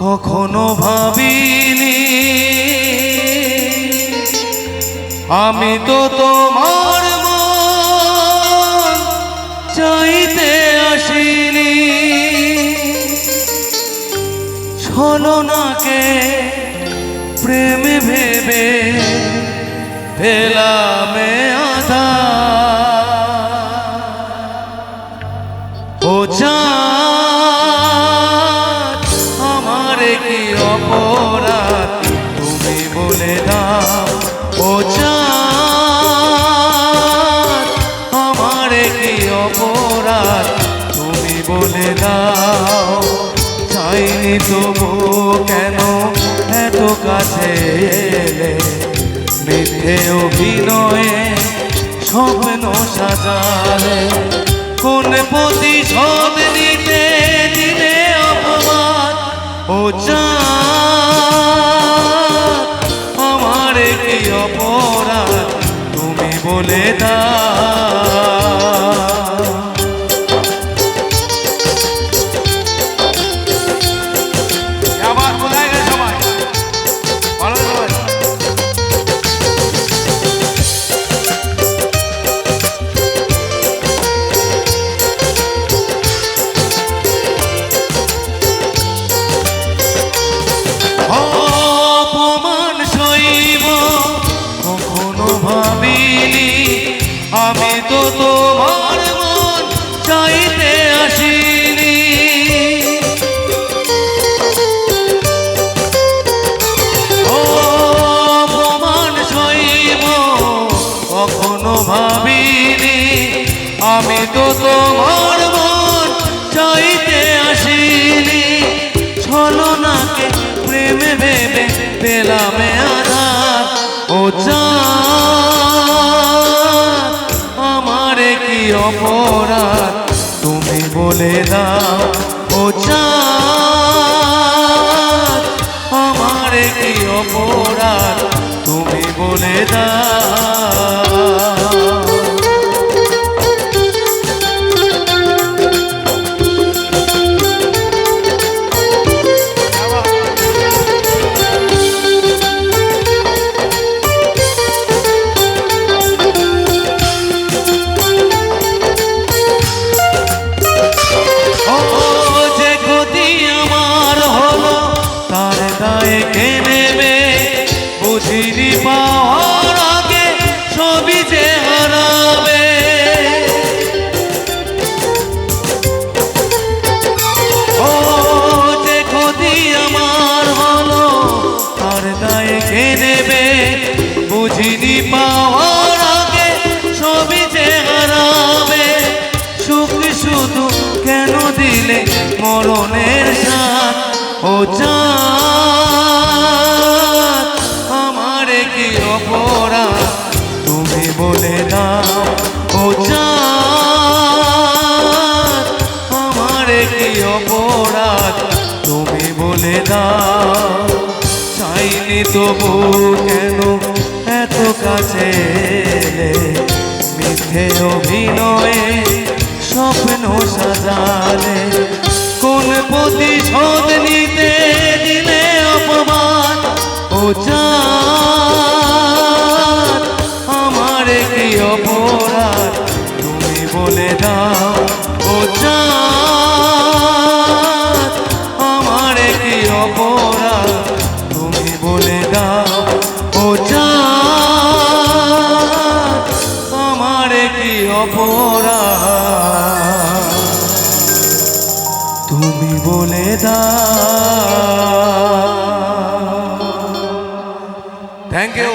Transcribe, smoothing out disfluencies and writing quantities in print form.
কখনো ভাবিনি আমি তো তোমার মন চাইতে আসিনি। ছলনাকে প্রেম ভেবে ফেলামে আধা। ও চাঁদ আমার কি অপরাধ তুমি বলে দাও। ও চাঁদ আমার কি অপরাধ তুমি বলে দাও। চাইনি তবু কেন এত কাছে এলে, মিথ্যে অভিনয়ে স্বপ্ন সাজালে। কোন প্রতিশোধ নিতে দিলে অপমান। ও চাঁদ আমার কি অপরাধ তুমি বলে দাও। আবার কোথায় গেছে সবাই? ভালো সবাই অপমান সইব কখনো ভাবিনি আমি তো তোমার মন চাইতে আসিনি। অপমান সইব কখনো ভাবিনি আমি তো তোমার মন চাইতে আসিনি। ছলনাকে প্রেম ভেবে পেলামে আধার। ও চাঁদ আমার কি অপরাধ তুমি বলে দাও। ও চাঁদ আমার কি অপরাধ তুমি বলে দাও। বুঝিনি পাওয়ার আগে সবই যে হারাবে। ও যে ক্ষতি আমার হলো তার দায়ে কে নেবে। বুঝিনি পাওয়ার আগে সবই যে হারাবে। সুখ শুধু কেন দিলে মরণের সাথ। ও চাঁদ আমার কি অপরাধ তুমি বলে দাও। ও চাঁদ আমার কি অপরাধ তুমি বলে দাও। চাইনি তবু কেন এত কাছে এলে, মিথ্যে অভিনয়ে স্বপ্ন সাজালে। কোন প্রতিশোধ নিতে দিলে অপমান। ও চাঁদ আমার কি অপরাধ তুমি বলে দাও। ও চাঁদ আমার কি অপরাধ তুমি বলে দাও। ও চাঁদ আমার কি অপরাধ তুমি বলে দাও। Thank you.